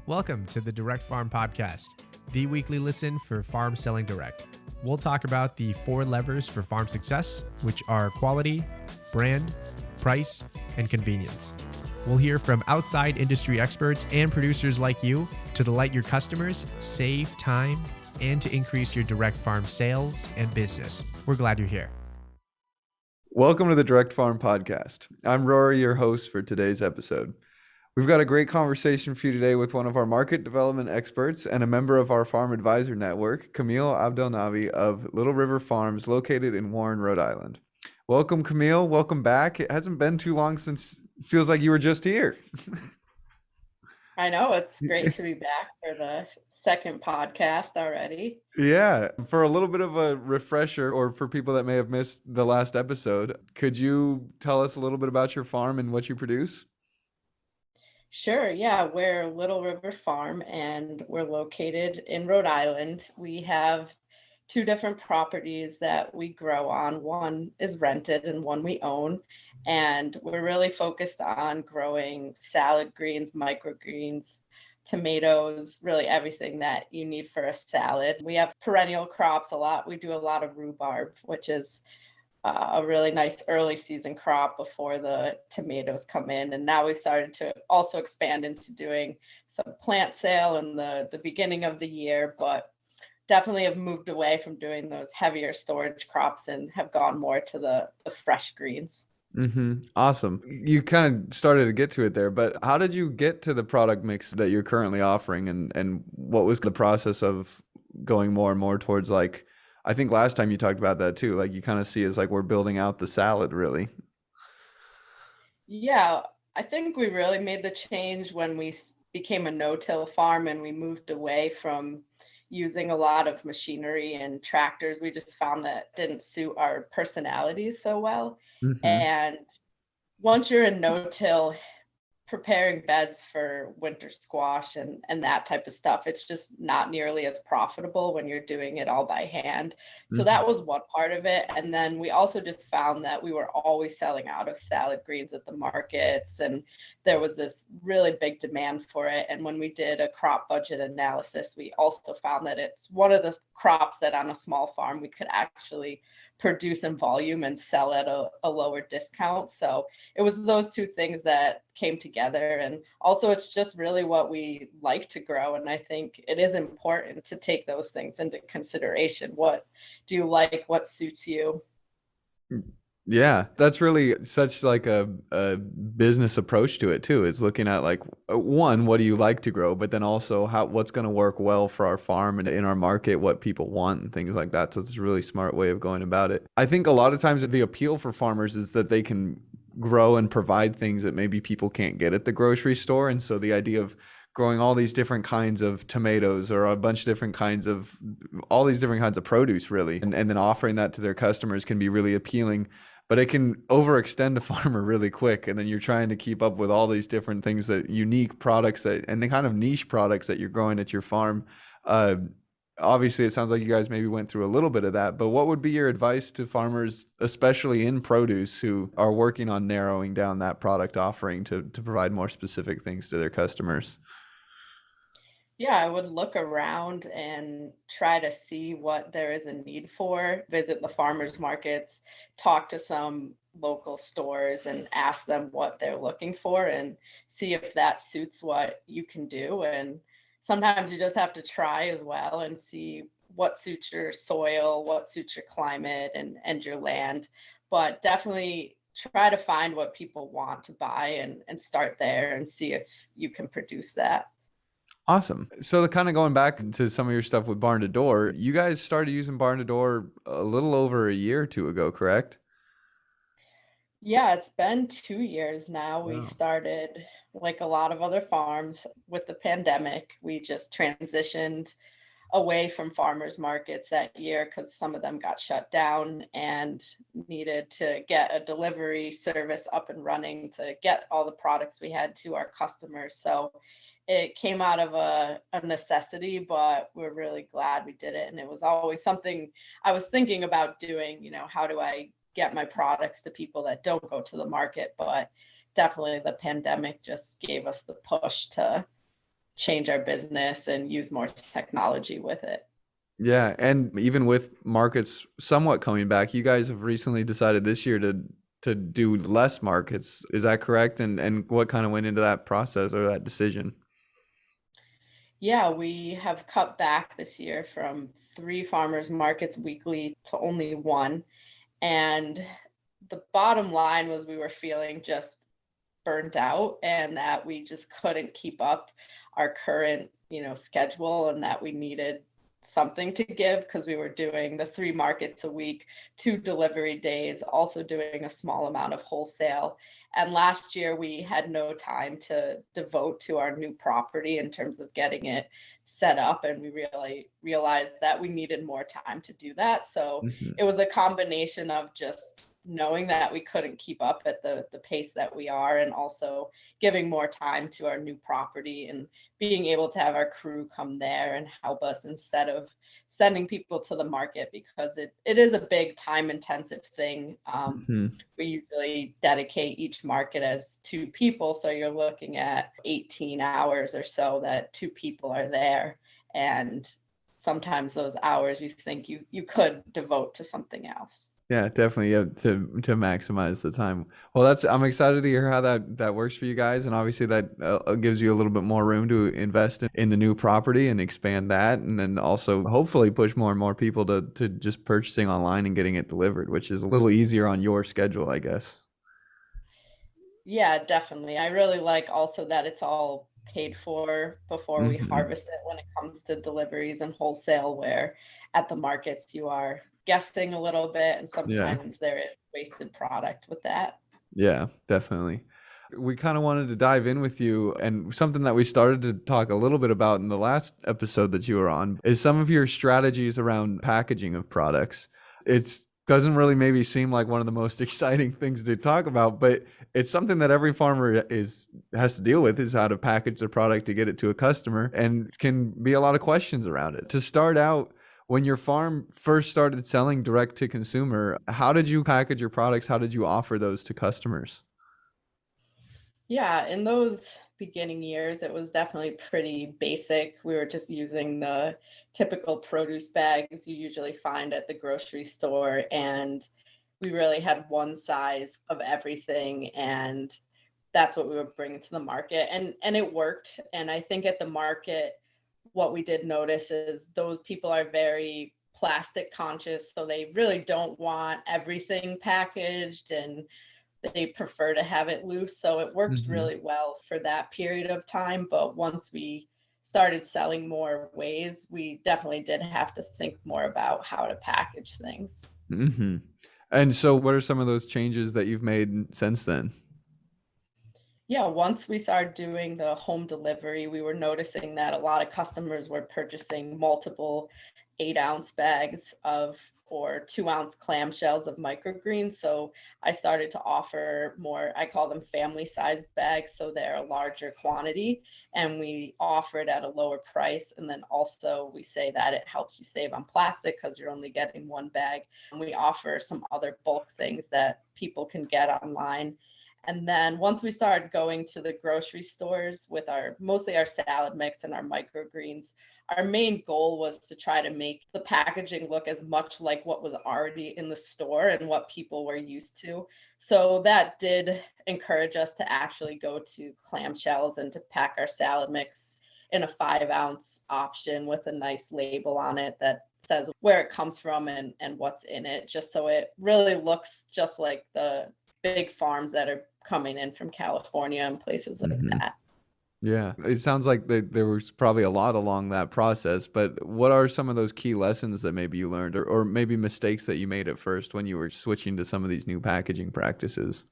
Welcome to the Direct Farm Podcast, the weekly listen for farm selling direct. We'll talk about the 4 levers for farm success, which are quality, brand, price, and convenience. We'll hear from outside industry experts and producers like you to delight your customers, save time, and to increase your direct farm sales and business. We're glad you're here. Welcome to the Direct Farm Podcast. I'm Rory, your host for today's episode. We've got a great conversation for you today with one of our market development experts and a member of our farm advisor network, Camille Abdel-Nabi of Little River Farms, located in Warren, Rhode Island. Welcome, Camille. Welcome back. It hasn't been too long since it feels like you were just here. I know, it's great to be back for the second podcast already. Yeah, for a little bit of a refresher, or for people that may have missed the last episode, could you tell us a little bit about your farm and what you produce? Sure, yeah, we're Little River Farm and we're located in Rhode Island. We have 2 different properties that we grow on. One is rented and one we own. And we're really focused on growing salad greens, microgreens, tomatoes, really everything that you need for a salad. We have perennial crops a lot. We do a lot of rhubarb, which is a really nice early season crop before the tomatoes come in. And now we've started to also expand into doing some plant sale in the beginning of the year, but definitely have moved away from doing those heavier storage crops and have gone more to the fresh greens. Awesome. You kind of started to get to it there, but how did you get to the product mix that you're currently offering, and what was the process of going more and more towards, like, I think last time you talked about that too, like you kind of see as like we're building out the salad really. Yeah, I think we really made the change when we became a no-till farm and we moved away from using a lot of machinery and tractors. We just found that didn't suit our personalities so well. And once you're in no-till, preparing beds for winter squash and that type of stuff, it's just not nearly as profitable when you're doing it all by hand. So that was one part of it. And then we also just found that we were always selling out of salad greens at the markets, and there was this really big demand for it. And when we did a crop budget analysis, we also found that it's one of the crops that on a small farm we could actually produce in volume and sell at a lower discount. So it was those 2 things that came together. And also it's just really what we like to grow. And I think it is important to take those things into consideration. What do you like? What suits you? Yeah, that's really such like a business approach to it too. It's looking at like, one, what do you like to grow, but then also what's going to work well for our farm and in our market, what people want and things like that. So it's a really smart way of going about it. I think a lot of times the appeal for farmers is that they can grow and provide things that maybe people can't get at the grocery store. And so the idea of growing all these different kinds of tomatoes or a bunch of different kinds of all these different kinds of produce really, and then offering that to their customers can be really appealing. But it can overextend a farmer really quick. And then you're trying to keep up with all these different things, that unique products and the kind of niche products that you're growing at your farm. Obviously, it sounds like you guys maybe went through a little bit of that. But what would be your advice to farmers, especially in produce, who are working on narrowing down that product offering to provide more specific things to their customers? Yeah, I would look around and try to see what there is a need for, visit the farmers markets, talk to some local stores and ask them what they're looking for and see if that suits what you can do. And sometimes you just have to try as well and see what suits your soil, what suits your climate and your land. But definitely try to find what people want to buy and start there and see if you can produce that. Awesome. So the kind of going back to some of your stuff with barn to door, you guys started using barn to door a little over a year or 2 ago, correct? Yeah, it's been 2 years now. We Wow. started, like a lot of other farms, with the pandemic. We just transitioned away from farmers markets that year because some of them got shut down and needed to get a delivery service up and running to get all the products we had to our customers. So it came out of a necessity, but we're really glad we did it. And it was always something I was thinking about doing, how do I get my products to people that don't go to the market? But definitely the pandemic just gave us the push to change our business and use more technology with it. Yeah, and even with markets somewhat coming back, you guys have recently decided this year to do less markets. Is that correct? And what kind of went into that process or that decision? Yeah, we have cut back this year from 3 farmers markets weekly to only one. And the bottom line was we were feeling just burnt out and that we just couldn't keep up our current, schedule, and that we needed something to give because we were doing the 3 markets a week, 2 delivery days, also doing a small amount of wholesale. And last year we had no time to devote to our new property in terms of getting it set up. And we really realized that we needed more time to do that. So Mhm. it was a combination of just knowing that we couldn't keep up at the pace that we are, and also giving more time to our new property and being able to have our crew come there and help us instead of sending people to the market, because it is a big time intensive thing. Mhm. We usually dedicate each market as 2 people. So you're looking at 18 hours or so that 2 people are there. And sometimes those hours you think you could devote to something else. Yeah, definitely. Yeah, to maximize the time. Well, I'm excited to hear how that works for you guys, and obviously that gives you a little bit more room to invest in the new property and expand that, and then also hopefully push more and more people to just purchasing online and getting it delivered, which is a little easier on your schedule, I guess. Yeah, definitely. I really like also that it's all paid for before we Hmm. harvest it when it comes to deliveries and wholesale, where at the markets you are guessing a little bit and Yeah. sometimes there is wasted product with that. Yeah, definitely. We kind of wanted to dive in with you, and something that we started to talk a little bit about in the last episode that you were on is some of your strategies around packaging of products. It doesn't really maybe seem like one of the most exciting things to talk about, but it's something that every farmer has to deal with, is how to package their product to get it to a customer, and can be a lot of questions around it. To start out, when your farm first started selling direct to consumer, how did you package your products? How did you offer those to customers? Yeah, in those beginning years, it was definitely pretty basic. We were just using the typical produce bags you usually find at the grocery store, and we really had one size of everything, and that's what we were bringing to the market, and it worked. And I think at the market, what we did notice is those people are very plastic conscious, so they really don't want everything packaged, and they prefer to have it loose. So it worked Hmm. really well for that period of time. But once we started selling more ways, we definitely did have to think more about how to package things. Hmm. And so, what are some of those changes that you've made since then? Yeah, once we started doing the home delivery, we were noticing that a lot of customers were purchasing multiple 8-ounce bags of or 2-ounce clamshells of microgreens. So I started to offer more, I call them family sized bags. So they're a larger quantity and we offer it at a lower price. And then also we say that it helps you save on plastic because you're only getting one bag. And we offer some other bulk things that people can get online. And then once we started going to the grocery stores with our mostly our salad mix and our microgreens, our main goal was to try to make the packaging look as much like what was already in the store and what people were used to. So that did encourage us to actually go to clamshells and to pack our salad mix in a 5-ounce option with a nice label on it that says where it comes from and what's in it, just so it really looks just like the big farms that are coming in from California and places like Hmm. that. Yeah, it sounds like there was probably a lot along that process, but what are some of those key lessons that maybe you learned, or maybe mistakes that you made at first when you were switching to some of these new packaging practices?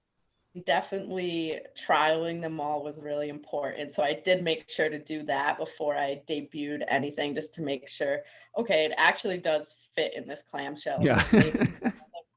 Definitely trialing them all was really important. So I did make sure to do that before I debuted anything, just to make sure, okay, it actually does fit in this clamshell. Is Yeah. it safe?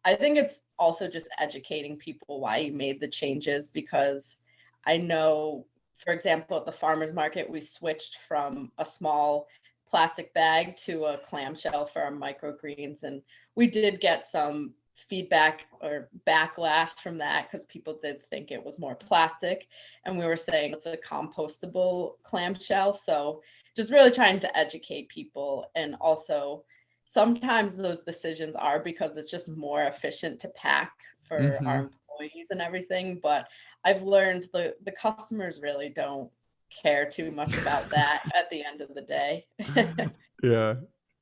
I think it's also just educating people why you made the changes, because I know, for example, at the farmers market, we switched from a small plastic bag to a clamshell for our microgreens. And we did get some feedback or backlash from that because people did think it was more plastic, and we were saying it's a compostable clamshell. So just really trying to educate people. And also sometimes those decisions are because it's just more efficient to pack for our Mm-hmm. employees and everything. But I've learned the customers really don't care too much about that at the end of the day. Yeah.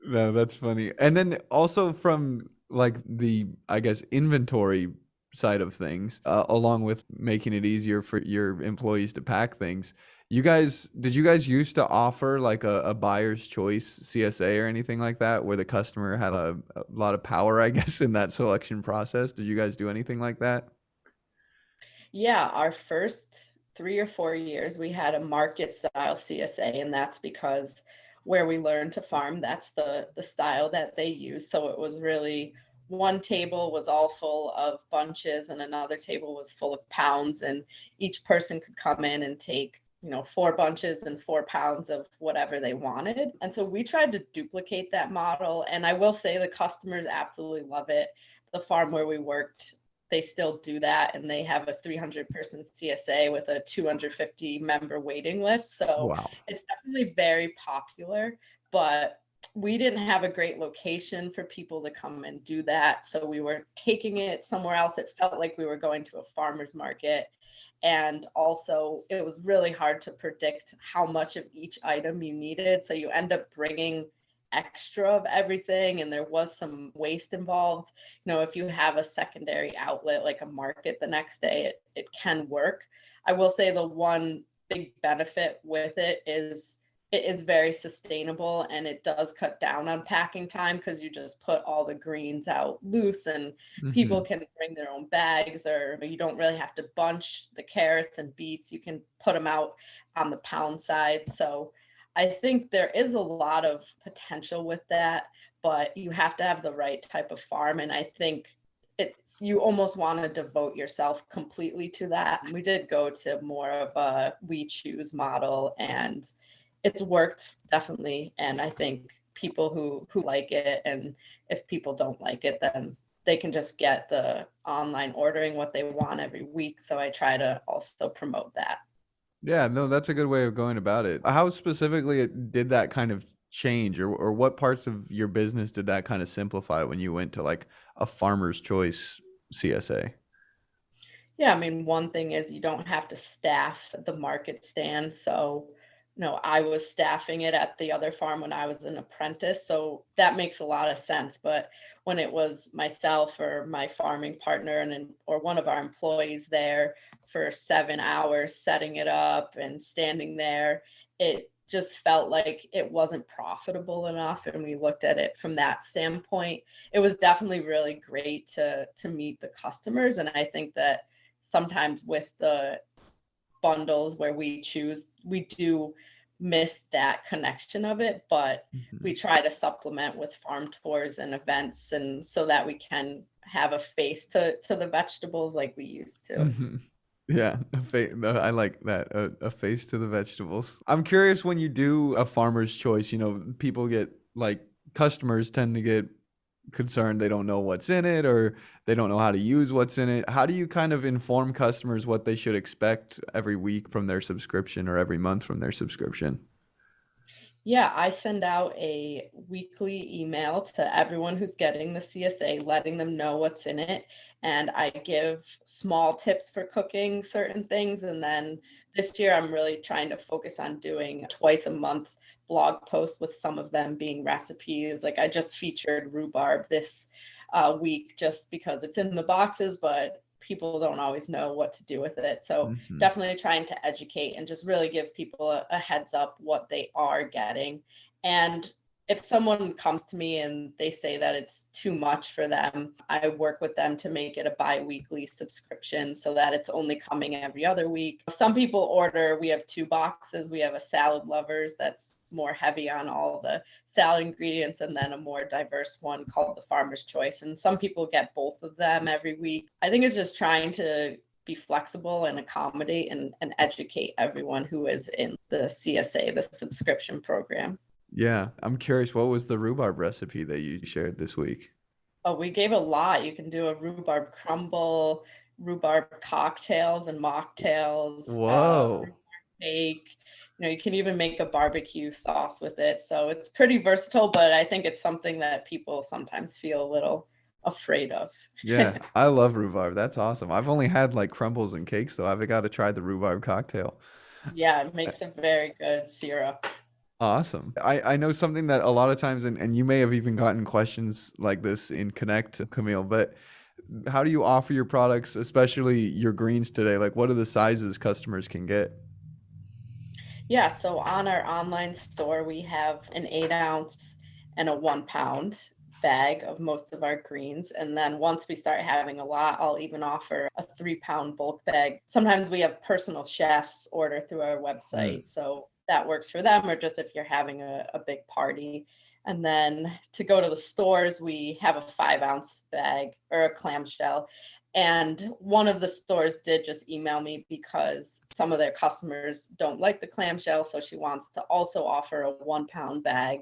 No, that's funny. And then also from like the, I guess, inventory side of things, along with making it easier for your employees to pack things, did you guys used to offer like a buyer's choice CSA or anything like that, where the customer had a lot of power, I guess, in that selection process? Did you guys do anything like that? Yeah, our first 3 or 4 years, we had a market style CSA, and that's because where we learned to farm, that's the style that they use. So it was really one table was all full of bunches, and another table was full of pounds, and each person could come in and take 4 bunches and 4 pounds of whatever they wanted. And so we tried to duplicate that model, and I will say the customers absolutely love it. The farm where we worked, they still do that, and they have a 300-person CSA with a 250 member waiting list. So Wow. it's definitely very popular, but we didn't have a great location for people to come and do that. So we were taking it somewhere else. It felt like we were going to a farmer's market. And also, it was really hard to predict how much of each item you needed. So you end up bringing extra of everything, and there was some waste involved. If you have a secondary outlet like a market the next day, it can work. I will say the one big benefit with it is very sustainable, and it does cut down on packing time because you just put all the greens out loose, and people Mm-hmm. can bring their own bags, or you don't really have to bunch the carrots and beets. You can put them out on the pound side. So I think there is a lot of potential with that, but you have to have the right type of farm. And I think you almost want to devote yourself completely to that. We did go to more of a we choose model, and it's worked definitely. And I think people who like it, and if people don't like it, then they can just get the online ordering what they want every week. So I try to also promote that. Yeah, no, that's a good way of going about it. How specifically did that kind of change, or what parts of your business did that kind of simplify when you went to like a farmer's choice CSA? Yeah, I mean, one thing is you don't have to staff the market stand. So, I was staffing it at the other farm when I was an apprentice. So that makes a lot of sense. But when it was myself or my farming partner or one of our employees there for 7 hours setting it up and standing there, it just felt like it wasn't profitable enough. And we looked at it from that standpoint. It was definitely really great to meet the customers. And I think that sometimes with the bundles where we choose, we do miss that connection of it, but Mhm. we try to supplement with farm tours and events, and so that we can have a face to the vegetables like we used to. Mhm. Yeah, no, I like that. A face to the vegetables. I'm curious, when you do a farmer's choice, people get like, customers tend to get concerned they don't know what's in it, or they don't know how to use what's in it. How do you kind of inform customers what they should expect every week from their subscription, or every month from their subscription? Yeah, I send out a weekly email to everyone who's getting the CSA, letting them know what's in it. And I give small tips for cooking certain things. And then this year, I'm really trying to focus on doing twice a month blog posts, with some of them being recipes. Like I just featured rhubarb this week just because it's in the boxes, but people don't always know what to do with it. So Mhm. definitely trying to educate and just really give people a heads up what they are getting. And if someone comes to me and they say that it's too much for them, I work with them to make it a bi-weekly subscription so that it's only coming every other week. Some people order, we have 2 boxes. We have a salad lovers that's more heavy on all the salad ingredients, and then a more diverse one called the Farmer's Choice. And some people get both of them every week. I think it's just trying to be flexible and accommodate and educate everyone who is in the CSA, the subscription program. Yeah, I'm curious, what was the rhubarb recipe that you shared this week? Oh, we gave a lot. You can do a rhubarb crumble, rhubarb cocktails and mocktails, Whoa. rhubarb cake. You can even make a barbecue sauce with it. So it's pretty versatile, but I think it's something that people sometimes feel a little afraid of. Yeah, I love rhubarb. That's awesome. I've only had like crumbles and cakes though. I've got to try the rhubarb cocktail. Yeah, it makes a very good syrup. Awesome. I know something that a lot of times, and you may have even gotten questions like this in Connect, Camille, but how do you offer your products, especially your greens today? Like, what are the sizes customers can get? Yeah, so on our online store, we have an 8 ounce and a 1 pound bag of most of our greens. And then once we start having a lot, I'll even offer a 3 pound bulk bag. Sometimes we have personal chefs order through our Mm. website. So that works for them, or just if you're having a big party. And then to go to the stores, we have a 5 ounce bag or a clamshell. And one of the stores did just email me because some of their customers don't like the clamshell. So she wants to also offer a 1 pound bag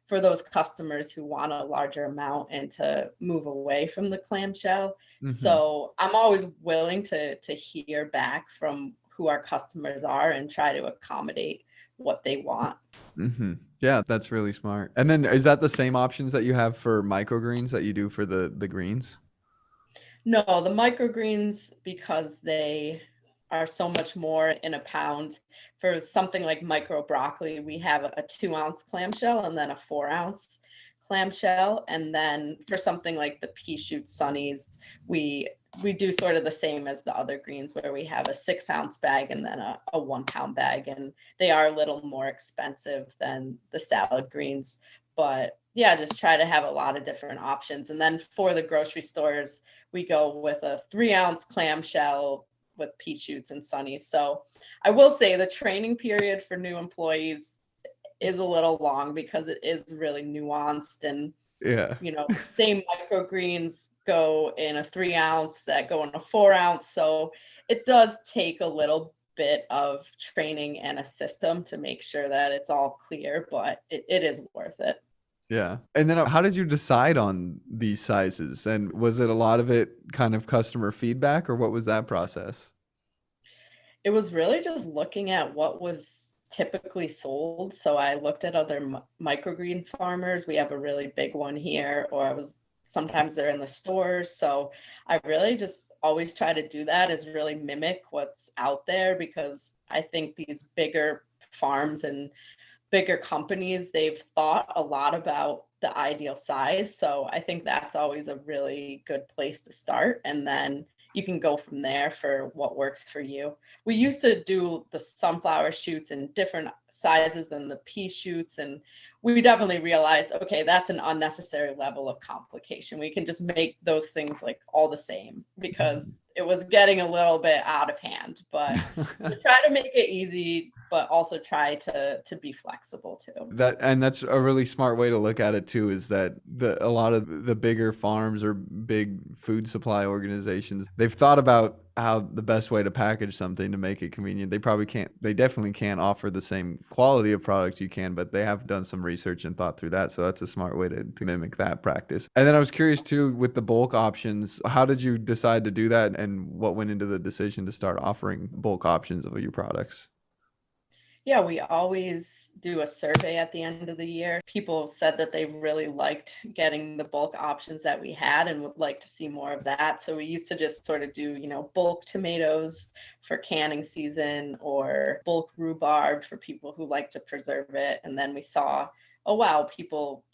for those customers who want a larger amount and to move away from the clamshell. Hmm. So I'm always willing to hear back from who our customers are and try to accommodate what they want. Hmm. Yeah, that's really smart. And then is that the same options that you have for microgreens that you do for the greens? No, the microgreens, because they are so much more in a pound. For something like micro broccoli, we have a 2 ounce clamshell and then a 4 ounce clamshell. And then for something like the pea shoot sunnies, we do sort of the same as the other greens where we have a 6 ounce bag and then a 1 pound bag. And they are a little more expensive than the salad greens. But yeah, just try to have a lot of different options. And then for the grocery stores, we go with a 3 ounce clamshell with pea shoots and sunnies. So I will say the training period for new employees is a little long because it is really nuanced, and Yeah. same microgreens go in a 3 ounce that go in a 4 ounce. So it does take a little bit of training and a system to make sure that it's all clear, but it is worth it. Yeah. And then how did you decide on these sizes? And was it a lot of it kind of customer feedback, or what was that process? It was really just looking at what was typically sold. So I looked at other microgreen farmers. We have a really big one here, or I was sometimes they're in the stores. So I really just always try to do that, is really mimic what's out there, because I think these bigger farms and bigger companies, they've thought a lot about the ideal size. So I think that's always a really good place to start. And then you can go from there for what works for you. We used to do the sunflower shoots in different sizes than the pea shoots. And we definitely realized, okay, that's an unnecessary level of complication. We can just make those things like all the same, because it was getting a little bit out of hand. But so try to make it easy, but also try to be flexible too. That's a really smart way to look at it too, is that a lot of the bigger farms or big food supply organizations, they've thought about how the best way to package something to make it convenient. They definitely can't offer the same quality of product you can, but they have done some research and thought through that. So that's a smart way to mimic that practice. And then I was curious too, with the bulk options, how did you decide to do that, and what went into the decision to start offering bulk options of your products? Yeah, we always do a survey at the end of the year. People said that they really liked getting the bulk options that we had and would like to see more of that. So we used to just sort of do, bulk tomatoes for canning season, or bulk rhubarb for people who like to preserve it. And then we saw, oh wow, people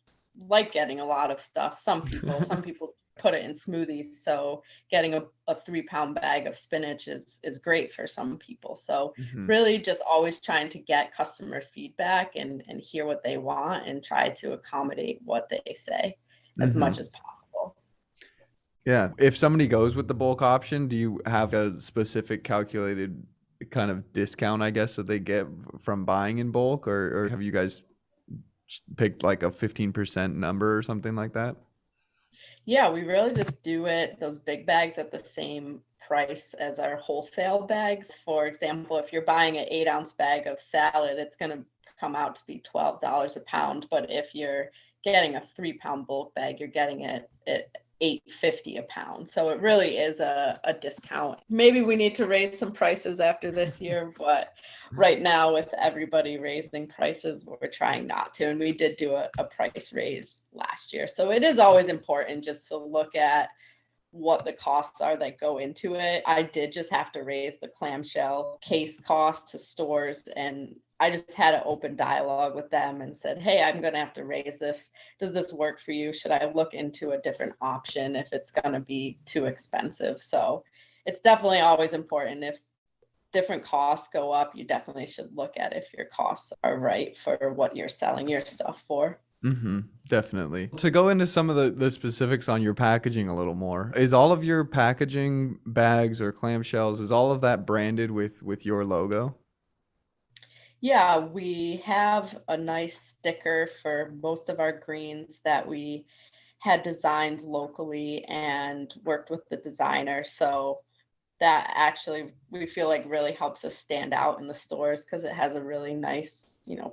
like getting a lot of stuff. Some people put it in smoothies. So getting a 3 pound bag of spinach is great for some people. So Hmm. really just always trying to get customer feedback and hear what they want and try to accommodate what they say as much Hmm. as possible. Yeah. If somebody goes with the bulk option, do you have a specific calculated kind of discount, I guess, that they get from buying in bulk, or have you guys picked like a 15% number or something like that? Yeah, we really just do those big bags at the same price as our wholesale bags. For example, if you're buying an 8 ounce bag of salad, it's going to come out to be $12 a pound. But if you're getting a 3-pound bulk bag, you're getting it at $8.50 a pound. So it really is a discount. Maybe we need to raise some prices after this year, but right now with everybody raising prices, we're trying not to. And we did do a price raise last year. So it is always important just to look at what the costs are that go into it. I did just have to raise the clamshell case cost to stores, and I just had an open dialogue with them and said, hey, I'm going to have to raise this. Does this work for you? Should I look into a different option if it's going to be too expensive? So it's definitely always important. If different costs go up, you definitely should look at if your costs are right for what you're selling your stuff for. Definitely. To go into some of the specifics on your packaging a little more, is all of your packaging, bags or clamshells, is all of that branded with your logo? Yeah, we have a nice sticker for most of our greens that we had designed locally and worked with the designer. So that actually we feel like really helps us stand out in the stores because it has a really nice,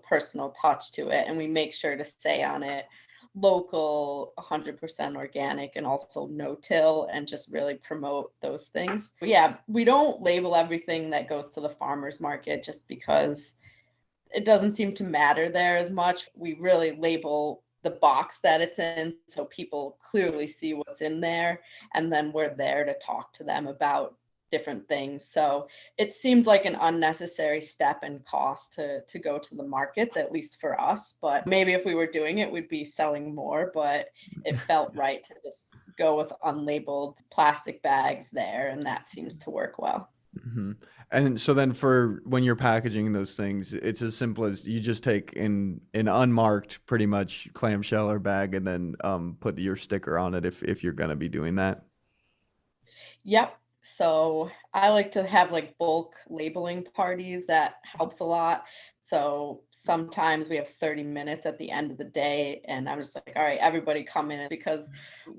personal touch to it. And we make sure to say on it local, 100% organic, and also no-till, and just really promote those things. But yeah, we don't label everything that goes to the farmers market just because it doesn't seem to matter there as much. We really label the box that it's in so people clearly see what's in there, and then we're there to talk to them about different things. So it seemed like an unnecessary step and cost to go to the markets, at least for us. But maybe if we were doing it, we'd be selling more, but it felt right to just go with unlabeled plastic bags there, and that seems to work well. And so then for when you're packaging those things, it's as simple as you just take in an unmarked pretty much clamshell or bag and then put your sticker on it if you're going to be doing that. Yep. So I like to have like bulk labeling parties. That helps a lot. So sometimes we have 30 minutes at the end of the day, and I'm just like, all right, everybody come in, because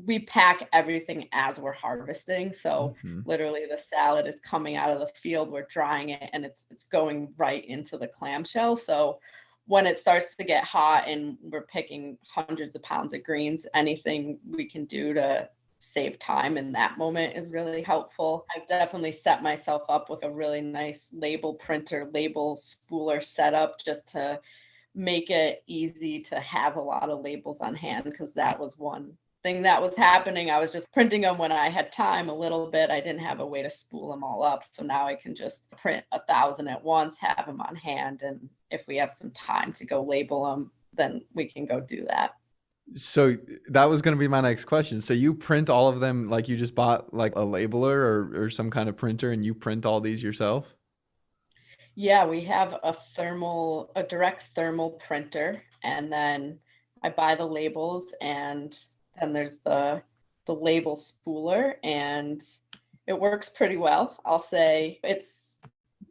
we pack everything as we're harvesting. So literally the salad is coming out of the field, we're drying it, and it's going right into the clamshell. So when it starts to get hot and we're picking hundreds of pounds of greens, anything we can do to save time in that moment is really helpful. I've definitely set myself up with a really nice label printer, label spooler setup, just to make it easy to have a lot of labels on hand, because that was one thing that was happening. I was just printing them when I had time a little bit. I didn't have a way to spool them all up. So now I can just print 1,000 at once, have them on hand. And if we have some time to go label them, then we can go do that. So that was going to be my next question. So you print all of them, like you just bought like a labeler or some kind of printer and you print all these yourself? Yeah, we have a direct thermal printer, and then I buy the labels, and then there's the label spooler, and it works pretty well. I'll say it's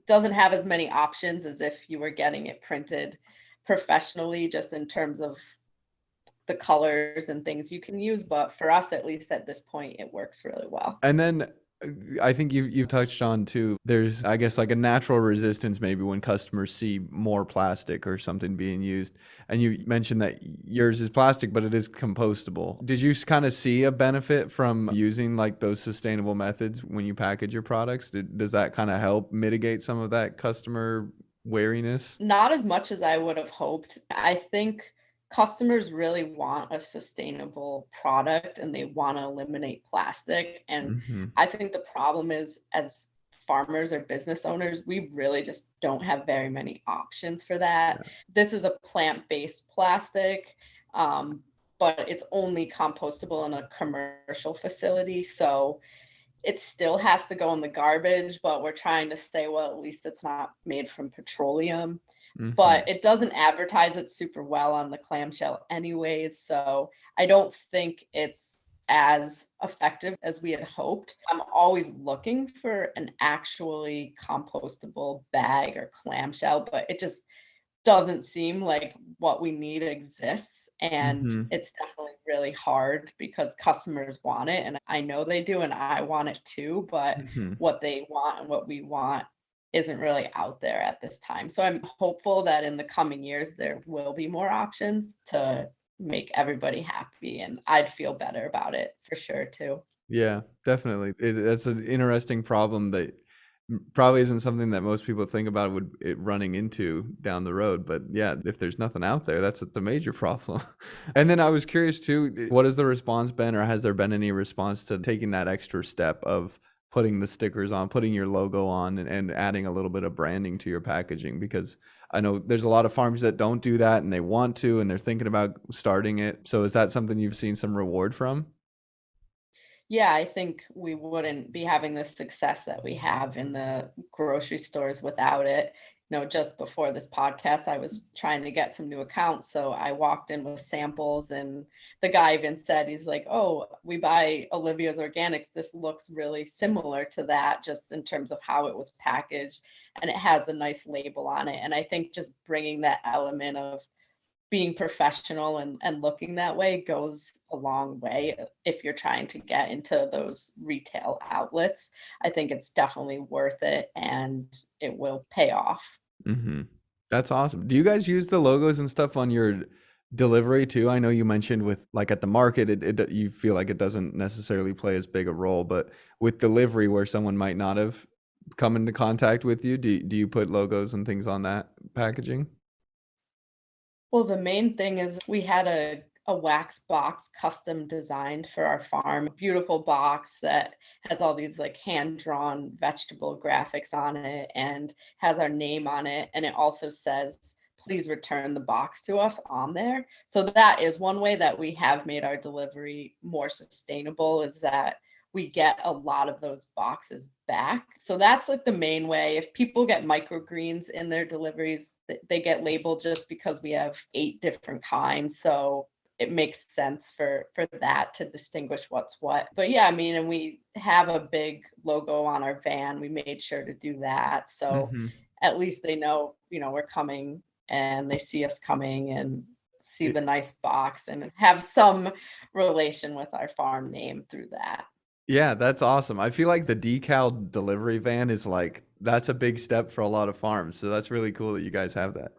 doesn't have as many options as if you were getting it printed professionally, just in terms of the colors and things you can use, but for us, at least at this point, it works really well. And then I think you touched on too, there's, I guess, like a natural resistance maybe when customers see more plastic or something being used. And you mentioned that yours is plastic, but it is compostable. Did you kind of see a benefit from using like those sustainable methods when you package your products? Does that kind of help mitigate some of that customer wariness? Not as much as I would have hoped. I think customers really want a sustainable product and they want to eliminate plastic. And I think the problem is, as farmers or business owners, we really just don't have very many options for that. Yeah. This is a plant-based plastic, but it's only compostable in a commercial facility. So it still has to go in the garbage, but we're trying to say, well, at least it's not made from petroleum. But it doesn't advertise it super well on the clamshell anyways. So I don't think it's as effective as we had hoped. I'm always looking for an actually compostable bag or clamshell, but it just doesn't seem like what we need exists. And it's definitely really hard because customers want it. And I know they do, and I want it too, but what they want and what we want isn't really out there at this time. So I'm hopeful that in the coming years, there will be more options to make everybody happy, and I'd feel better about it for sure too. Yeah, definitely. That's an interesting problem that probably isn't something that most people think about running into down the road. But yeah, if there's nothing out there, that's the major problem. And then I was curious too, what has the response been, or has there been any response to taking that extra step of putting the stickers on, putting your logo on, and adding a little bit of branding to your packaging? Because I know there's a lot of farms that don't do that and they want to, and they're thinking about starting it. So is that something you've seen some reward from? Yeah, I think we wouldn't be having the success that we have in the grocery stores without it. Just before this podcast, I was trying to get some new accounts. So I walked in with samples, and the guy even said, he's like, "Oh, we buy Olivia's Organics. This looks really similar to that, just in terms of how it was packaged. And it has a nice label on it." And I think just bringing that element of being professional and looking that way goes a long way if you're trying to get into those retail outlets. I think it's definitely worth it, and it will pay off. Hmm. That's awesome. Do you guys use the logos and stuff on your delivery too? I know you mentioned with like at the market, you feel like it doesn't necessarily play as big a role, but with delivery where someone might not have come into contact with you, do you put logos and things on that packaging? Well, the main thing is we had a wax box custom designed for our farm. Beautiful box that has all these like hand drawn vegetable graphics on it and has our name on it. And it also says, "Please return the box to us" on there. So that is one way that we have made our delivery more sustainable, is that we get a lot of those boxes back. So that's like the main way. If people get microgreens in their deliveries, they get labeled just because we have 8 different kinds. So it makes sense for that to distinguish what's what. But yeah, I mean, and we have a big logo on our van. We made sure to do that. So Hmm. at least they know, we're coming, and they see us coming and see the nice box and have some relation with our farm name through that. Yeah, that's awesome. I feel like the decal delivery van is like, that's a big step for a lot of farms. So that's really cool that you guys have that.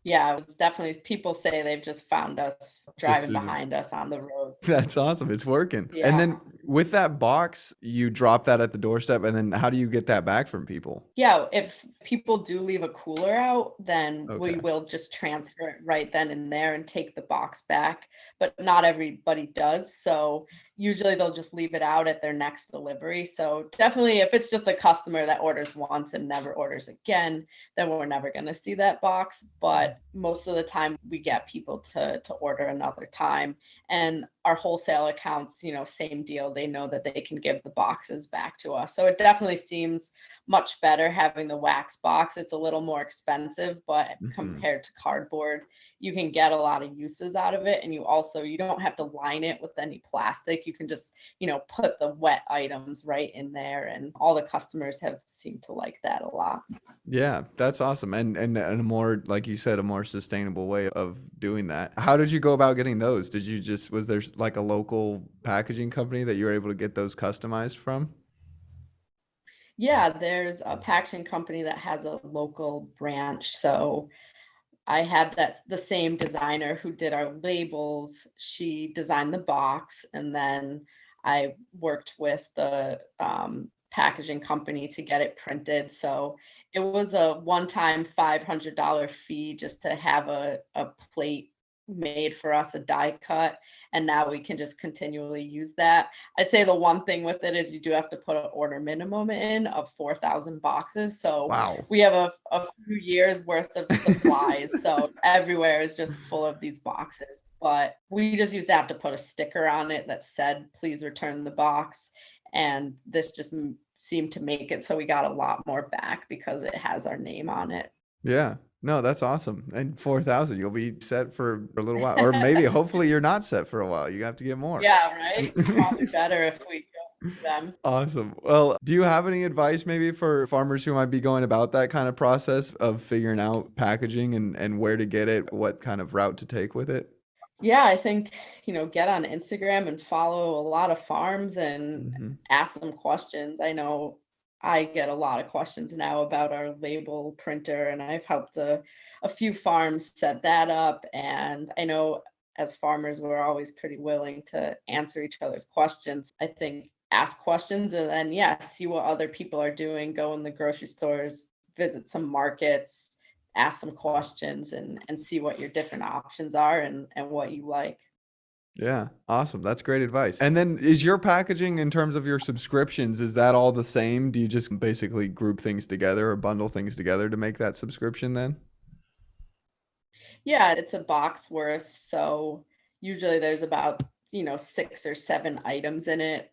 Yeah, it's definitely, people say they've just found us Just driving through the behind us on the roads. That's awesome. It's working. And Yeah. then with that box, you drop that at the doorstep, and then how do you get that back from people? Yeah, if people do leave a cooler out, then we Okay. will just transfer it right then and there and take the box back. But not everybody does. So usually they'll just leave it out at their next delivery. So definitely, if it's just a customer that orders once and never orders again, then we're never going to see that box. But most of the time, we get people to order another time. And our wholesale accounts, same deal. They know that they can give the boxes back to us. So it definitely seems much better having the wax box. It's a little more expensive, but Hmm. compared to cardboard, you can get a lot of uses out of it. And you don't have to line it with any plastic. You can just, put the wet items right in there. And all the customers have seemed to like that a lot. Yeah, that's awesome. And a more, like you said, a more sustainable way of doing that. How did you go about getting those? Was there like a local packaging company that you were able to get those customized from? Yeah, there's a packaging company that has a local branch. So I had the same designer who did our labels. She designed the box, and then I worked with the packaging company to get it printed. So it was a one-time $500 fee just to have a plate made for us, a die cut, and now we can just continually use that. I'd say the one thing with it is you do have to put an order minimum in of 4,000 boxes. So Wow. we have a few years worth of supplies. So everywhere is just full of these boxes. But we just used to have to put a sticker on it that said, "Please return the box." And this just seemed to make it so we got a lot more back because it has our name on it. Yeah. No, that's awesome. And 4,000, you'll be set for a little while. Or maybe hopefully you're not set for a while. You have to get more. Yeah, right? Probably better if we go to them. Awesome. Well, do you have any advice maybe for farmers who might be going about that kind of process of figuring out packaging and where to get it, what kind of route to take with it? Yeah, I think, get on Instagram and follow a lot of farms and Hmm. ask them questions. I know I get a lot of questions now about our label printer, and I've helped a few farms set that up. And I know as farmers, we're always pretty willing to answer each other's questions. I think ask questions and then, yeah, see what other people are doing, go in the grocery stores, visit some markets, ask some questions and see what your different options are and what you like. Yeah, awesome. That's great advice. And then is your packaging in terms of your subscriptions, is that all the same? Do you just basically group things together or bundle things together to make that subscription then? Yeah, it's a box worth. So usually there's about, 6 or 7 items in it.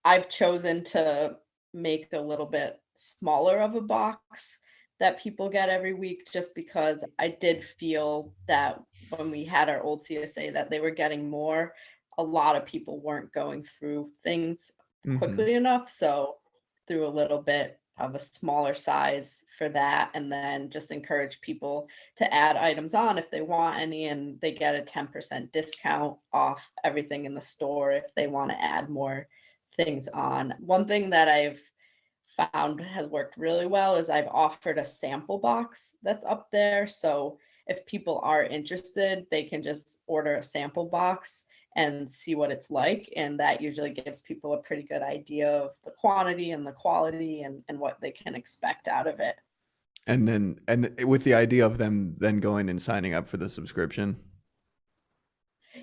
I've chosen to make a little bit smaller of a box that people get every week just because I did feel that when we had our old CSA that they were getting more. A lot of people weren't going through things Mm-hmm. quickly enough. So threw a little bit of a smaller size for that and then just encourage people to add items on if they want any, and they get a 10% discount off everything in the store if they want to add more things on. One thing that I've found has worked really well is I've offered a sample box that's up there. So if people are interested, they can just order a sample box and see what it's like. And that usually gives people a pretty good idea of the quantity and the quality and what they can expect out of it. And with the idea of them then going and signing up for the subscription.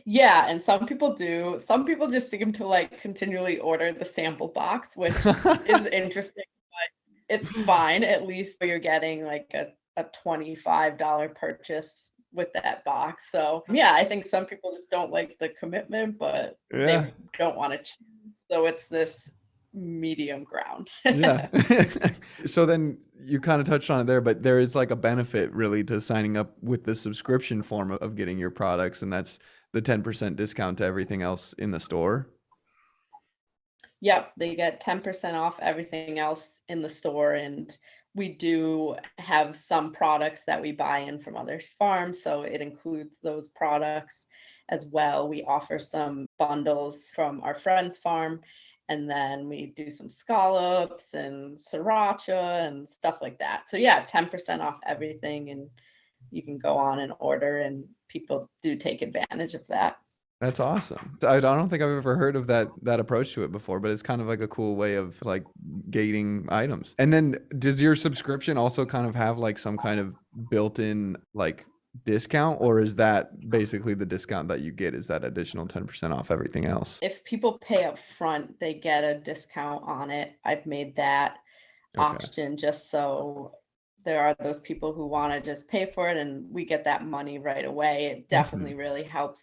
Yeah, and some people do. Some people just seem to like continually order the sample box, which is interesting, but it's fine. At least you're getting like a $25 purchase with that box. So yeah, I think some people just don't like the commitment, but Yeah. they don't want to choose. So it's this medium ground. Yeah. So then you kind of touched on it there, but there is like a benefit really to signing up with the subscription form of getting your products, and that's the 10% discount to everything else in the store. Yep, they get 10% off everything else in the store. And we do have some products that we buy in from other farms. So it includes those products as well. We offer some bundles from our friend's farm. And then we do some scallops and sriracha and stuff like that. So yeah, 10% off everything. And you can go on and order, and people do take advantage of that. That's awesome. I don't think I've ever heard of that approach to it before, but it's kind of like a cool way of like gating items. And then does your subscription also kind of have like some kind of built-in like discount, or is that basically the discount that you get is that additional 10% off everything else? If people pay up front, they get a discount on it. I've made that Okay. option just so there are those people who want to just pay for it and we get that money right away. It Mhm. definitely really helps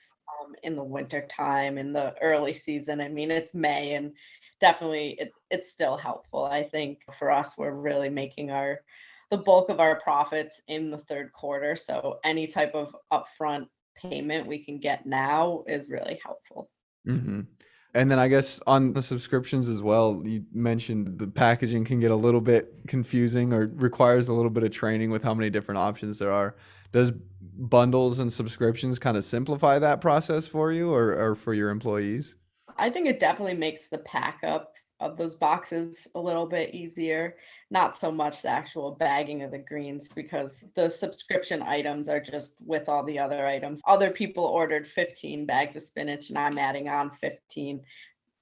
in the winter time, in the early season. I mean, it's May and definitely it's still helpful. I think for us, we're really making the bulk of our profits in the third quarter. So any type of upfront payment we can get now is really helpful. Mm-hmm. And then I guess on the subscriptions as well, you mentioned the packaging can get a little bit confusing or requires a little bit of training with how many different options there are. Does bundles and subscriptions kind of simplify that process for you or for your employees? I think it definitely makes the pack up of those boxes a little bit easier. Not so much the actual bagging of the greens because the subscription items are just with all the other items. Other people ordered 15 bags of spinach and I'm adding on 15.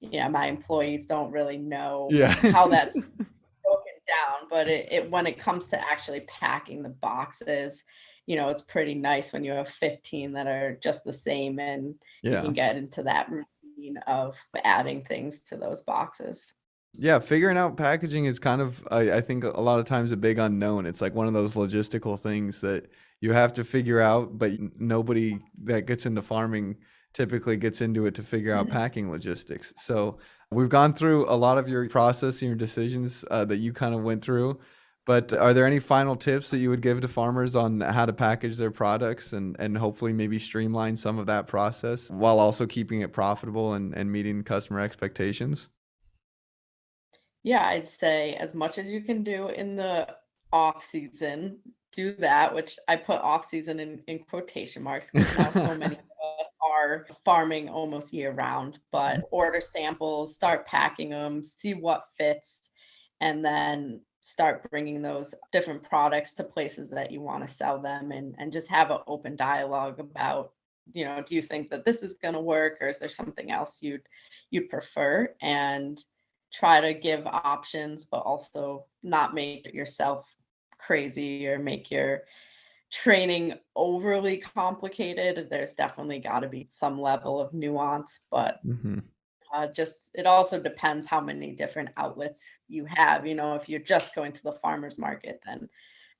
Yeah, my employees don't really know Yeah. how that's broken down, but it when it comes to actually packing the boxes, it's pretty nice when you have 15 that are just the same and you Yeah. can get into that routine of adding things to those boxes. Yeah, figuring out packaging is kind of, I think, a lot of times a big unknown. It's like one of those logistical things that you have to figure out, but nobody that gets into farming typically gets into it to figure out packing logistics. So we've gone through a lot of your process and your decisions that you kind of went through. But are there any final tips that you would give to farmers on how to package their products and hopefully maybe streamline some of that process while also keeping it profitable and meeting customer expectations? Yeah, I'd say as much as you can do in the off season, do that, which I put off season in quotation marks because now so many of us are farming almost year round, but order samples, start packing them, see what fits, and then start bringing those different products to places that you want to sell them, and just have an open dialogue about, you know, do you think that this is going to work, or is there something else you'd prefer, and try to give options, but also not make yourself crazy or make your training overly complicated. There's definitely got to be some level of nuance, but Mm-hmm. just it also depends how many different outlets you have. You know, if you're just going to the farmers market, then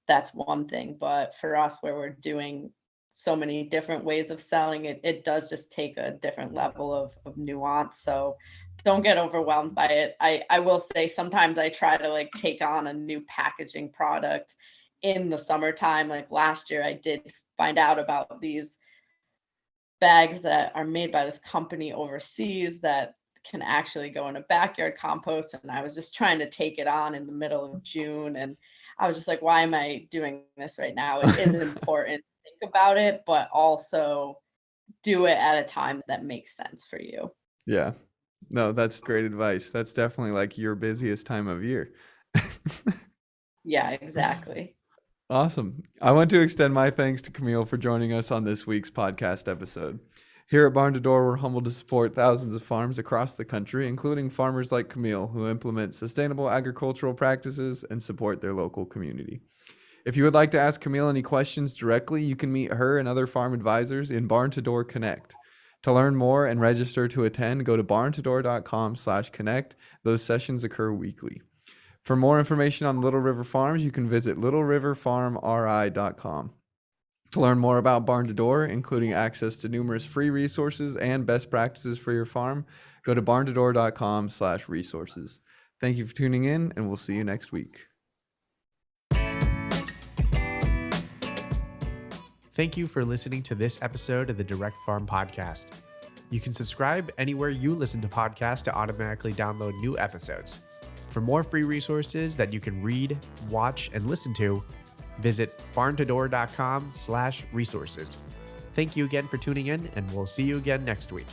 that's one thing. But for us, where we're doing so many different ways of selling it, it does just take a different level of nuance. So don't get overwhelmed by it. I will say sometimes I try to like take on a new packaging product in the summertime. Like last year, I did find out about these bags that are made by this company overseas that can actually go in a backyard compost. And I was just trying to take it on in the middle of June. And I was just like, why am I doing this right now? It is important to think about it, but also do it at a time that makes sense for you. Yeah. No, that's great advice. That's definitely like your busiest time of year. Yeah, exactly. Awesome. I want to extend my thanks to Camille for joining us on this week's podcast episode. Here at Barn to Door, we're humbled to support thousands of farms across the country, including farmers like Camille, who implement sustainable agricultural practices and support their local community. If you would like to ask Camille any questions directly, you can meet her and other farm advisors in Barn to Door Connect. To learn more and register to attend, go to barntodor.com/connect. Those sessions occur weekly. For more information on Little River Farms, you can visit littleriverfarmri.com. To learn more about Barn to Door, including access to numerous free resources and best practices for your farm, go to barntodor.com/resources. Thank you for tuning in, and we'll see you next week. Thank you for listening to this episode of the Direct Farm Podcast. You can subscribe anywhere you listen to podcasts to automatically download new episodes. For more free resources that you can read, watch, and listen to, visit barntodor.com/resources. Thank you again for tuning in, and we'll see you again next week.